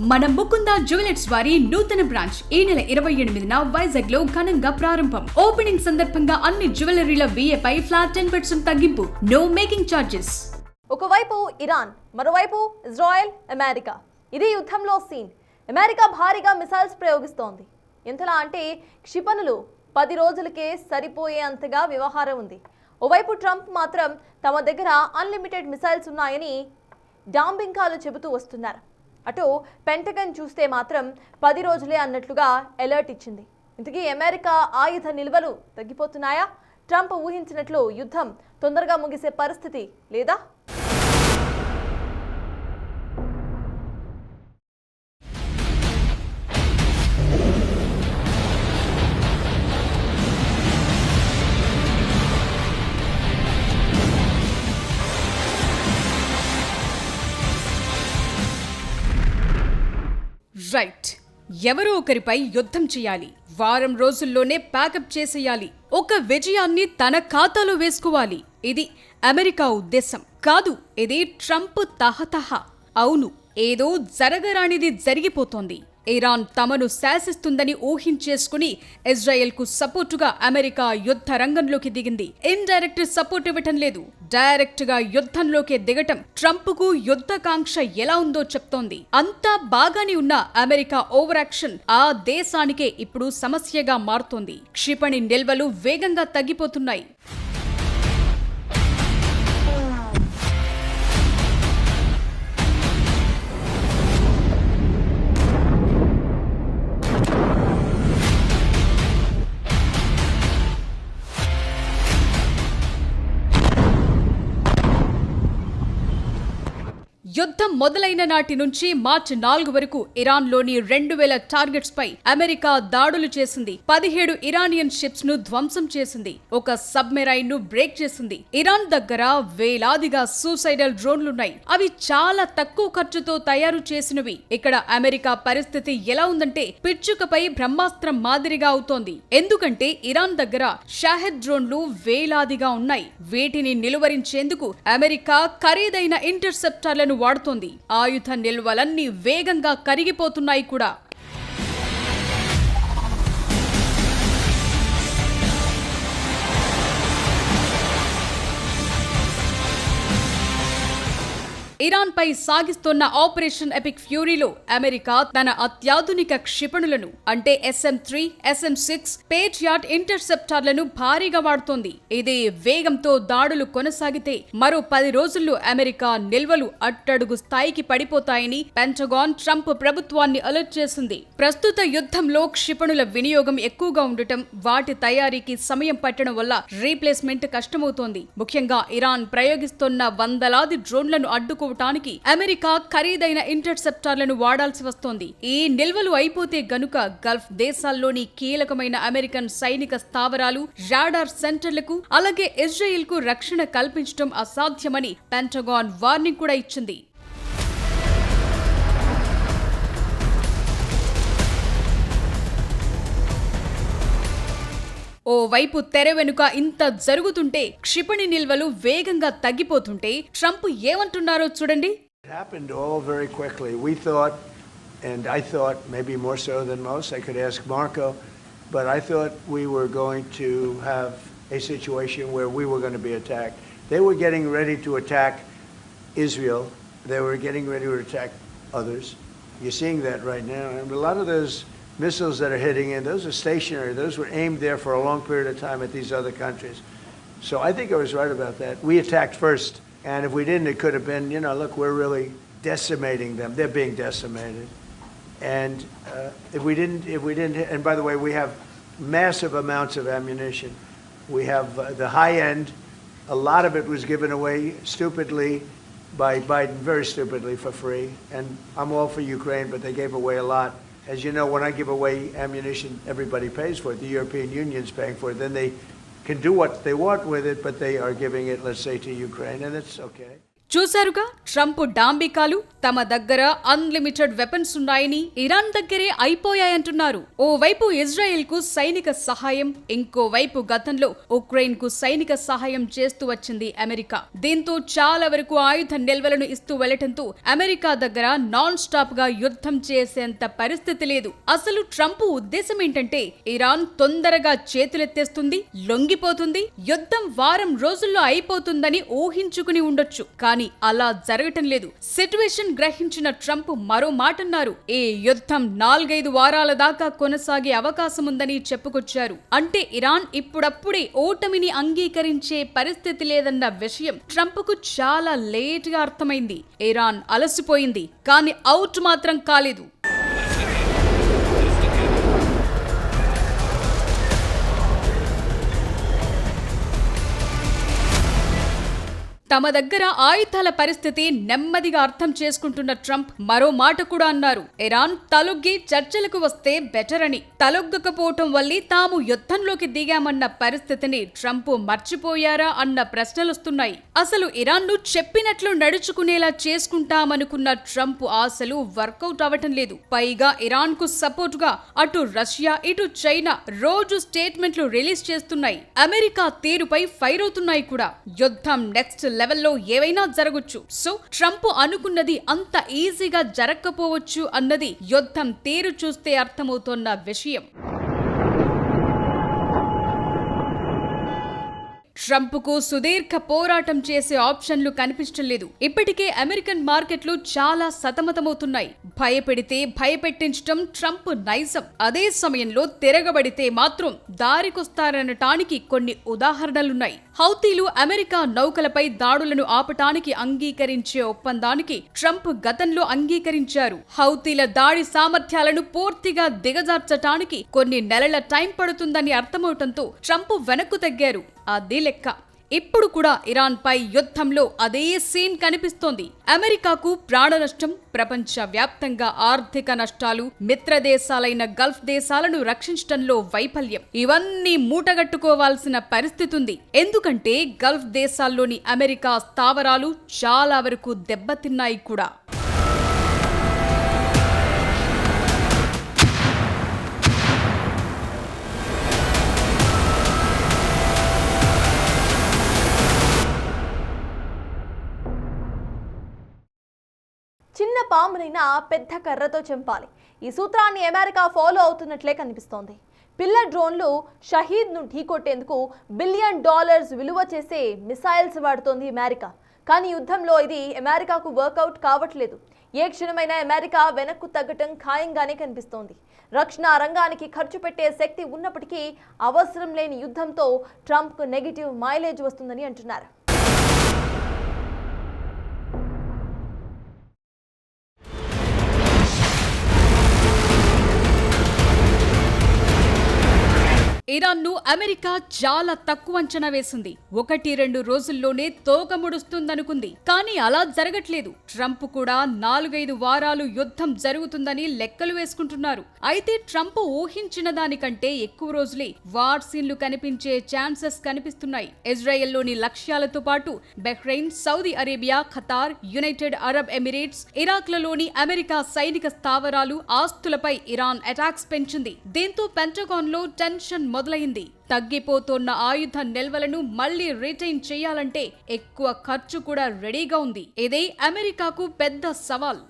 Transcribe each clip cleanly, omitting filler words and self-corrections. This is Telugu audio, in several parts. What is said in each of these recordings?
మన ముకుంద జ్యువెలర్స్ వారి నూతన బ్రాంచ్ ఈ నెల 28న వైజాగ్ లో ఘనంగా ప్రారంభం. ఓపెనింగ్ సందర్భంగా అన్ని జ్యువెలరీల VA పై ఫ్లాట్ 10% తగ్గింపు. No making charges. ఒకవైపు ఇరాన్, మరోవైపు ఇజ్రాయెల్, అమెరికా. ఇది యుద్ధంలో సీన్. అమెరికా భారీగా మిసైల్స్ ప్రయోగిస్తోంది. ఎంతలా అంటే క్షిపణులు 10 రోజులకే సరిపోయేంతగా వ్యవహారం ఉంది. ఓవైపు ట్రంప్ మాత్రం తమ దగ్గర అన్లిమిటెడ్ మిసైల్స్ ఉన్నాయని డాంబింకాలు చెబుతూ వస్తున్నారు. అటు పెంటగన్ చూస్తే మాత్రం 10 రోజులే అన్నట్లుగా అలర్ట్ ఇచ్చింది. ఇంతకీ అమెరికా ఆయుధ నిల్వలు తగ్గిపోతున్నాయా? ట్రంప్ ఊహించినట్లు యుద్ధం తొందరగా ముగిసే పరిస్థితి లేదా? రైట్, ఎవరో ఒకరిపై యుద్ధం చేయాలి. వారం రోజుల్లోనే ప్యాకప్ చేసేయాలి. ఒక విజయాన్ని తన ఖాతాలో వేసుకోవాలి. ఇది అమెరికా ఉద్దేశం కాదు. ఇది ట్రంప్ తహతహ. అవును, ఏదో జరగరానిది జరిగిపోతోంది. ఇరాన్ తమను శాసిస్తుందని ఊహించేసుకుని ఇజ్రాయెల్ కు సపోర్టుగా అమెరికా యుద్ధ రంగంలోకి దిగింది. ఇండైరెక్ట్ సపోర్ట్ ఇవ్వటం లేదు, డైరెక్ట్ గా యుద్ధంలోకి దిగటం ట్రంప్ కు యుద్ధకాంక్ష ఎలా ఉందో చెప్తోంది. అంతా బాగానే ఉన్న అమెరికా ఓవర్ యాక్షన్ ఆ దేశానికే ఇప్పుడు సమస్యగా మారుతోంది. క్షిపణి నిల్వలు వేగంగా తగ్గిపోతున్నాయి. యుద్ధం మొదలైన నాటి నుంచి మార్చి 4 వరకు ఇరాన్లోని 2000 టార్గెట్స్ పై అమెరికా దాడులు చేసింది. 17 ఇరానియన్ షిప్స్ ను ధ్వంసం చేసింది. ఒక సబ్మెరైన్ ను బ్రేక్ చేసింది. ఇరాన్ దగ్గర వేలాదిగా సూసైడల్ డ్రోన్లున్నాయి. అవి చాలా తక్కువ ఖర్చుతో తయారు చేసినవి. ఇక్కడ అమెరికా పరిస్థితి ఎలా ఉందంటే పిచ్చుకపై బ్రహ్మాస్త్రం మాదిరిగా అవుతోంది. ఎందుకంటే ఇరాన్ దగ్గర షాహెద్ డ్రోన్లు వేలాదిగా ఉన్నాయి. వీటిని నిలువరించేందుకు అమెరికా ఖరీదైన ఇంటర్సెప్టర్లను వాడుతోంది. ఆయుధ నిల్వలన్నీ వేగంగా కరిగిపోతున్నాయి కూడా. ఇరాన్ పై సాగిస్తున్న ఆపరేషన్ ఎపిక్ ఫ్యూరీలో అమెరికా తన అత్యాధునిక క్షిపణులను అంటే SM-3, SM-6 పేట్రియాట్ ఇంటర్సెప్టార్లను భారీగా వాడుతోంది. ఇదే వేగంతో దాడులు కొనసాగితే మరో 10 రోజుల్లో అమెరికా నిల్వలు అట్టడుగు స్థాయికి పడిపోతాయని పెంటగాన్ ట్రంప్ ప్రభుత్వాన్ని అలర్ట్ చేసింది. ప్రస్తుత యుద్ధంలో క్షిపణుల వినియోగం ఎక్కువగా ఉండటం, వాటి తయారీకి సమయం పట్టడం వల్ల రీప్లేస్మెంట్ కష్టమవుతోంది. ముఖ్యంగా ఇరాన్ ప్రయోగిస్తున్న వందలాది డ్రోన్లను అడ్డుకోవటానికి అమెరికా ఖరీదైన ఇంటర్సెప్టార్లను వాడాల్సి వస్తోంది. ఈ నిల్వలు అయిపోతే గనుక గల్ఫ్ దేశాల్లోని కీలకమైన అమెరికన్ సైనిక స్థావరాలు, రాడార్ సెంటర్లకు అలాగే ఇజ్రాయెల్ కు రక్షణ కల్పించడం అసాధ్యమని పెంటగాన్ వార్నింగ్ కూడా ఇచ్చింది. ఓ వైపు తెర వెనుక ఇంత జరుగుతుంటే క్షిపణి నిల్వలు వేగంగా తగ్గిపోతుంటే ట్రంప్ ఏమంటున్నారో చూడండి. It happened all very quickly. We thought, and I thought maybe more so than most, I could ask Marco, but I thought we were going to have a situation where we were going to be attacked. They were getting ready to attack Israel. They were getting ready to attack others. You're seeing that right now. And a lot of those missiles that are hitting in, those are stationary. Those were aimed there for a long period of time at these other countries. So I think I was right about that. We attacked first, and if we didn't, it could have been, look, we're really decimating them. They're being decimated. And if we didn't, and by the way, we have massive amounts of ammunition. We have the high end. A lot of it was given away stupidly by Biden, very stupidly, for free. And I'm all for Ukraine, but they gave away a lot. As you know, when I give away ammunition, everybody pays for it. The European Union's paying for it. Then they can do what they want with it, but they are giving it, let's say, to Ukraine, and it's okay. చూశారుగా ట్రంప్ డాంబికాలు. తమ దగ్గర అన్లిమిటెడ్ వెపన్స్ ఉన్నాయని, ఇరాన్ దగ్గరే అయిపోయాయంటున్నారు. ఓవైపు ఇజ్రాయెల్ కు సైనిక సహాయం, ఇంకోవైపు గతంలో ఉక్రెయిన్ కు సైనిక సహాయం చేస్తూ వచ్చింది అమెరికా. దీంతో చాలా వరకు ఆయుధ నిల్వలను ఇస్తూ వెళ్లటంతో అమెరికా దగ్గర నాన్ స్టాప్ గా యుద్ధం చేసేంత పరిస్థితి లేదు. అసలు ట్రంప్ ఉద్దేశం ఏంటంటే ఇరాన్ తొందరగా చేతులెత్తేస్తుంది, లొంగిపోతుంది, యుద్ధం వారం రోజుల్లో అయిపోతుందని ఊహించుకుని ఉండొచ్చు. కానీ అలా జరగటం లేదు. సిట్యుయేషన్ గ్రహించిన ట్రంప్ మరో మాటన్నారు. ఈ యుద్ధం 4-5 వారాల దాకా కొనసాగే అవకాశం ఉందని చెప్పుకొచ్చారు. అంటే ఇరాన్ ఇప్పుడప్పుడే ఓటమిని అంగీకరించే పరిస్థితి లేదన్న విషయం ట్రంప్ కు చాలా లేట్ గా అర్థమైంది. ఇరాన్ అలసిపోయింది, కానీ అవుట్ మాత్రం కాలేదు. తమ దగ్గర ఆయుధాల పరిస్థితి నెమ్మదిగా అర్థం చేసుకుంటున్న ట్రంప్ మరో మాట కూడా అన్నారు. ఇరాన్ తలొగ్గి చర్చలకు వస్తే బెటర్ అని. తలొగ్గకపోవటం వల్లే తాము యుద్ధంలోకి దిగామన్న పరిస్థితిని ట్రంప్ మర్చిపోయారా అన్న ప్రశ్నలొస్తున్నాయి. అసలు ఇరాన్ ను చెప్పినట్లు నడుచుకునేలా చేసుకుంటామనుకున్న ట్రంప్ ఆశలు వర్కౌట్ అవటం లేదు. పైగా ఇరాన్ కు సపోర్ట్ గా అటు రష్యా, ఇటు చైనా రోజు స్టేట్మెంట్లు రిలీజ్ చేస్తున్నాయి. అమెరికా తీరుపై ఫైర్ అవుతున్నాయి కూడా. యుద్ధం నెక్స్ట్ లెవెల్లో ఏవైనా జరగొచ్చు. సో ట్రంప్ అనుకున్నది అంత ఈజీగా జరగకపోవచ్చు అన్నది యుద్ధం తీరు చూస్తే అర్థమవుతోన్న విషయం. ట్రంప్ కు సుదీర్ఘ పోరాటం చేసే ఆప్షన్లు కనిపించడం లేదు. ఇప్పటికే అమెరికన్ మార్కెట్లు చాలా సతమతమవుతున్నాయి. భయపెడితే భయపెట్టించడం ట్రంప్ నైజం. అదే సమయంలో తిరగబడితే మాత్రం దారికొస్తారనటానికి కొన్ని ఉదాహరణలున్నాయి. హౌతీలు అమెరికా నౌకలపై దాడులను ఆపటానికి అంగీకరించే ఒప్పందానికి ట్రంప్ గతంలో అంగీకరించారు. హౌతీల దాడి సామర్థ్యాలను పూర్తిగా దిగజార్చటానికి కొన్ని నెలల టైం పడుతుందని అర్థమవటంతో ట్రంప్ వెనక్కు తగ్గారు. అదే లెక్క ఇప్పుడు కూడా ఇరాన్ పై యుద్ధంలో అదే సీన్ కనిపిస్తోంది. అమెరికాకు ప్రాణ నష్టం, ప్రపంచ వ్యాప్తంగా ఆర్థిక నష్టాలు, మిత్ర దేశాలైన గల్ఫ్ దేశాలను రక్షించడంలో వైఫల్యం, ఇవన్నీ మూటగట్టుకోవాల్సిన పరిస్థితి ఉంది. ఎందుకంటే గల్ఫ్ దేశాల్లోని అమెరికా స్థావరాలు చాలా వరకు దెబ్బతిన్నాయి కూడా. చిన్న పామునైనా పెద్ద కర్రతో చంపాలి. ఈ సూత్రాన్ని అమెరికా ఫాలో అవుతున్నట్లే కనిపిస్తోంది. పిల్ల డ్రోన్లు షహీద్ను ఢీకొట్టేందుకు $1 బిలియన్ విలువ చేసే మిసైల్స్ వాడుతోంది అమెరికా. కానీ యుద్ధంలో ఇది అమెరికాకు వర్కౌట్ కావట్లేదు. ఏ క్షణమైనా అమెరికా వెనక్కు తగ్గటం ఖాయంగానే కనిపిస్తోంది. రక్షణ రంగానికి ఖర్చు పెట్టే శక్తి ఉన్నప్పటికీ అవసరం లేని యుద్ధంతో ట్రంప్కు నెగిటివ్ మైలేజ్ వస్తుందని అంటున్నారు. ఇరాన్ ను అమెరికా చాలా తక్కువ అంచనా వేసింది. 1-2 రోజుల్లోనే తోక ముడుస్తుందనుకుంది. కానీ అలా జరగట్లేదు. ట్రంప్ కూడా 4-5 వారాలు యుద్ధం జరుగుతుందని లెక్కలు వేసుకుంటున్నారు. అయితే ట్రంప్ ఊహించిన దానికంటే ఎక్కువ రోజులే వార్ సీన్లు కనిపించే ఛాన్సెస్ కనిపిస్తున్నాయి. ఇజ్రాయెల్లోని లక్ష్యాలతో పాటు Bahrain, Saudi Arabia, Qatar, United Arab Emirates, ఇరాక్లలోని అమెరికా సైనిక స్థావరాలు, ఆస్తులపై ఇరాన్ అటాక్స్ పెంచింది. దీంతో పెంటగాన్ లో టెన్షన్ మొదలైంది. తగ్గిపోతున్న ఆయుధ నిల్వలను మళ్లీ రిటైన్ చేయాలంటే ఎక్కువ ఖర్చు కూడా రెడీగా ఉంది. ఇదే అమెరికాకు పెద్ద సవాల్.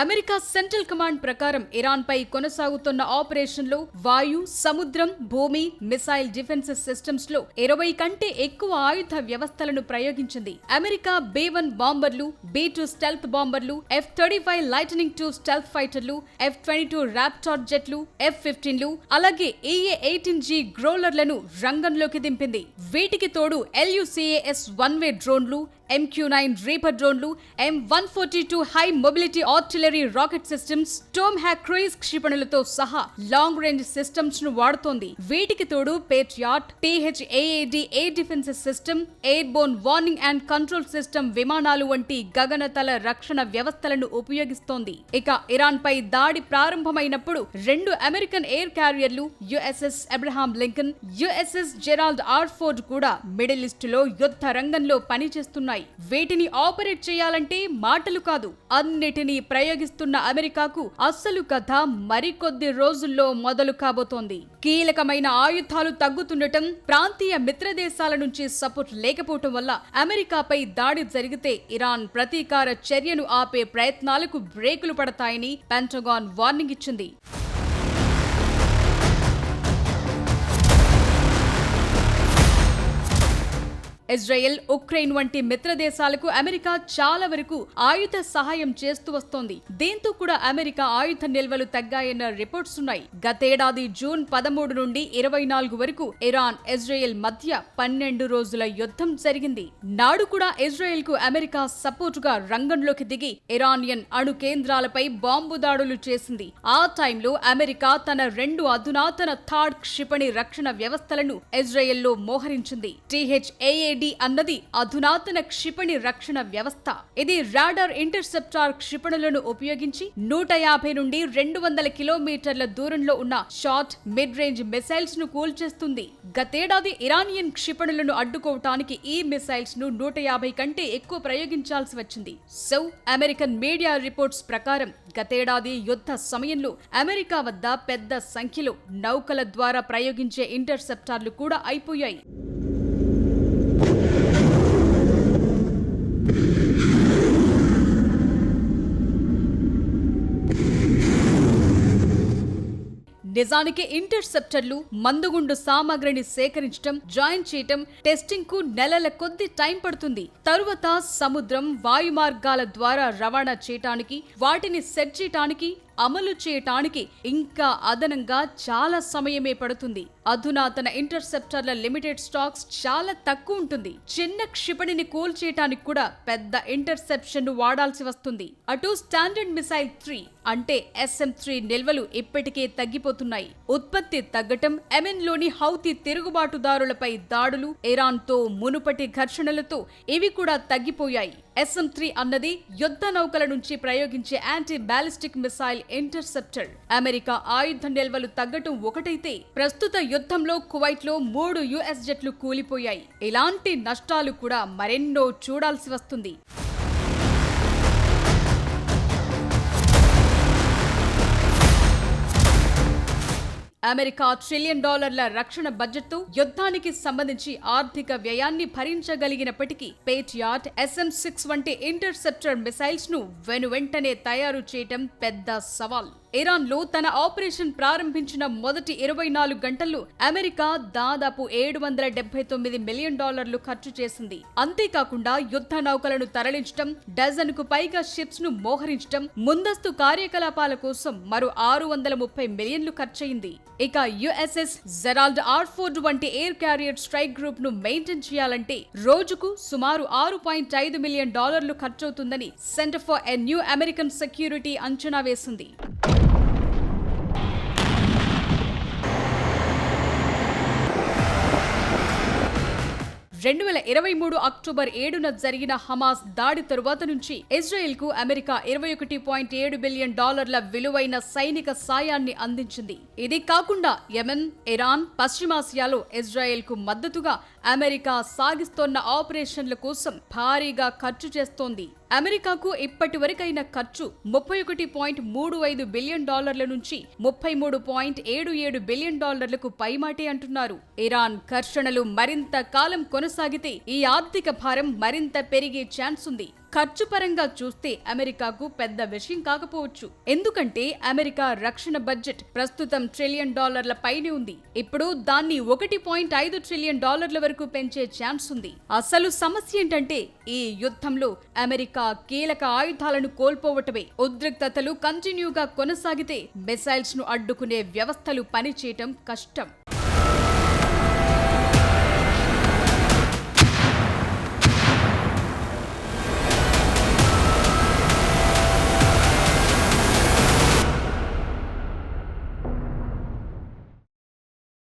అమెరికా సెంట్రల్ కమాండ్ ప్రకారం ఇరాన్ పై కొనసాగుతున్న ఆపరేషన్ లో వాయు, సముద్రం, భూమి, మిసైల్ డిఫెన్స్ సిస్టమ్స్ లో 20 కంటే ఎక్కువ ఆయుధ వ్యవస్థలను ప్రయోగించింది. అమెరికా B-1 బాంబర్లు, B-2 స్టెల్త్ బాంబర్లు, F-35 లైటనింగ్ II స్టెల్త్ ఫైటర్లు, F-22 రాప్టార్ జెట్లు, F-15లు, అలాగే EA-18G గ్రోలర్లను రంగంలోకి దింపింది. వీటికి తోడు LUCAS వన్ వే డ్రోన్లు, MQ-9 రీపర్ డ్రోన్లు, M142 high mobility artillery rocket systems, Tomahawk cruise క్షిపణులతో సహా లాంగ్ రేంజ్ సిస్టమ్స్ ను వాడుతోంది. వీటికి తోడు Patriot, THAAD air defence system, airborne warning and control system విమానాలు వంటి గగనతల రక్షణ వ్యవస్థలను ఉపయోగిస్తోంది. ఇక ఇరాన్ పై దాడి ప్రారంభమైనప్పుడు 2 అమెరికన్ ఎయిర్ క్యారియర్లు USS Abraham Lincoln, USS Gerald R Ford కూడా మిడిల్ ఈస్ట్ లో యుద్ధ రంగంలో పనిచేస్తున్నాయి. వీటిని ఆపరేట్ చేయాలంటే మాటలు కాదు, అన్నిటినీ ప్రయోగిస్తున్న అమెరికాకు అస్సలు కథ మరికొద్ది రోజుల్లో మొదలు కాబోతోంది. కీలకమైన ఆయుధాలు తగ్గుతుండటం, ప్రాంతీయ మిత్ర దేశాల నుంచి సపోర్ట్ లేకపోవటం వల్ల అమెరికాపై దాడి జరిగితే ఇరాన్ ప్రతీకార చర్యను ఆపే ప్రయత్నాలకు బ్రేకులు పడతాయని పెంటగాన్ వార్నింగ్ ఇచ్చింది. ఇజ్రాయెల్, ఉక్రెయిన్ వంటి మిత్ర దేశాలకు అమెరికా చాలా వరకు ఆయుధ సహాయం చేస్తూ వస్తోంది. దీంతో కూడా అమెరికా ఆయుధ నిల్వలు తగ్గాయన్న రిపోర్ట్స్ ఉన్నాయి. గతేడాది జూన్ 13 నుండి 24 వరకు ఇరాన్, ఇజ్రాయెల్ మధ్య 12 రోజుల యుద్ధం జరిగింది. నాడు కూడా ఇజ్రాయెల్ కు అమెరికా సపోర్ట్ గా రంగంలోకి దిగి ఇరానియన్ అణు కేంద్రాలపై బాంబు దాడులు చేసింది. ఆ టైంలో అమెరికా తన 2 అధునాతన థాడ్ క్షిపణి రక్షణ వ్యవస్థలను ఇజ్రాయెల్లో మోహరించింది. THAAD అన్నది అధునాతన క్షిపణి రక్షణ వ్యవస్థ. ఇది రాడార్ ఇంటర్సెప్టార్ క్షిపణులను ఉపయోగించి 150 నుండి 200 కిలోమీటర్ల దూరంలో ఉన్న షార్ట్, మిడ్ రేంజ్ మిసైల్స్ ను కూల్చేస్తుంది. గతేడాది ఇరానియన్ క్షిపణులను అడ్డుకోవటానికి ఈ మిసైల్స్ ను 150 కంటే ఎక్కువ ప్రయోగించాల్సి వచ్చింది. సో అమెరికన్ మీడియా రిపోర్ట్స్ ప్రకారం గతేడాది యుద్ధ సమయంలో అమెరికా వద్ద పెద్ద సంఖ్యలో నౌకల ద్వారా ప్రయోగించే ఇంటర్సెప్టార్లు కూడా అయిపోయాయి. నిజానికి ఇంటర్సెప్టర్లు మందుగుండు సామాగ్రిని సేకరించడం, జాయిన్ చేయటం, టెస్టింగ్ కు నెలల కొద్ది టైం పడుతుంది. తరువాత సముద్రం, వాయు మార్గాల ద్వారా రవాణా చేయటానికి, వాటిని సెట్ చేయటానికి, అమలు చేయటానికి ఇంకా అదనంగా చాలా సమయమే పడుతుంది. అధునాతన ఇంటర్సెప్టర్ల లిమిటెడ్ స్టాక్స్ చాలా తక్కువ ఉంటుంది. చిన్న క్షిపణిని కూల్చేయటానికి కూడా పెద్ద ఇంటర్సెప్షన్ ను వాడాల్సి వస్తుంది. అటు స్టాండర్డ్ మిసైల్ 3 అంటే SM-3 నిల్వలు ఇప్పటికే తగ్గిపోతున్నాయి. ఉత్పత్తి తగ్గటం, యెమెన్లోని హౌతీ తిరుగుబాటుదారులపై దాడులు, ఇరాన్ తో మునుపటి ఘర్షణలతో ఇవి కూడా తగ్గిపోయాయి. SM-3 అన్నది యుద్ధ నౌకల నుంచి ప్రయోగించే anti ballistic missile interceptor. America ఆయుధ నిల్వలు తగ్గటం ఒకటైతే, ప్రస్తుత యుద్ధంలో కువైట్ లో 3 US జెట్లు కూలిపోయాయి. ఇలాంటి నష్టాలు కూడా మరెన్నో చూడాల్సి వస్తుంది. అమెరికా $1 ట్రిలియన్ రక్షణ బడ్జెట్తో యుద్ధానికి సంబంధించి ఆర్థిక వ్యయాన్ని భరించగలిగినప్పటికీ పేట్రియాట్, SM-6 వంటి ఇంటర్సెప్టర్ మిసైల్స్ ను వెనువెంటనే తయారు చేయటం పెద్ద సవాల్. ఇరాన్ లో తన ఆపరేషన్ ప్రారంభించిన మొదటి 24 గంటల్లో అమెరికా దాదాపు $779 మిలియన్ ఖర్చు చేసింది. అంతేకాకుండా యుద్ధ నౌకలను తరలించడం, డజన్కు పైగా షిప్స్ ను మోహరించడం, ముందస్తు కార్యకలాపాల కోసం మరో $630 మిలియన్ ఖర్చయింది. ఇక USS జెరాల్డ్ ఆర్ ఫోర్డ్ వంటి ఎయిర్ క్యారియర్ స్ట్రైక్ గ్రూప్ ను మెయింటైన్ చేయాలంటే రోజుకు సుమారు $6.5 మిలియన్ ఖర్చవుతుందని Center for a New American Security అంచనా వేసింది. 2023 అక్టోబర్ 7న జరిగిన హమాస్ దాడి తరువాత నుంచి ఇజ్రాయెల్ కు అమెరికా $21.7 బిలియన్ విలువైన సైనిక సాయాన్ని అందించింది. ఇది కాకుండా యెమెన్, ఇరాన్, పశ్చిమాసియాలో ఇజ్రాయెల్ కు మద్దతుగా అమెరికా సాగిస్తోన్న ఆపరేషన్ల కోసం భారీగా ఖర్చు చేస్తోంది. అమెరికాకు ఇప్పటి వరకైన ఖర్చు $31.35 బిలియన్ నుంచి $33.77 బిలియన్ పైమాటే అంటున్నారు. ఇరాన్ ఘర్షణలు మరింత కాలం కొనసాగితే ఈ ఆర్థిక భారం మరింత పెరిగే ఛాన్స్ ఉంది. ఖర్చు పరంగా చూస్తే అమెరికాకు పెద్ద విషయం కాకపోవచ్చు. ఎందుకంటే అమెరికా రక్షణ బడ్జెట్ ప్రస్తుతం $1 ట్రిలియన్ పైనే ఉంది. ఇప్పుడు దాన్ని $1.5 ట్రిలియన్ వరకు పెంచే ఛాన్స్ ఉంది. అసలు సమస్య ఏంటంటే ఈ యుద్ధంలో అమెరికా కీలక ఆయుధాలను కోల్పోవటమే. ఉద్రిక్తతలు కంటిన్యూగా కొనసాగితే మిసైల్స్ ను అడ్డుకునే వ్యవస్థలు పనిచేయటం కష్టం.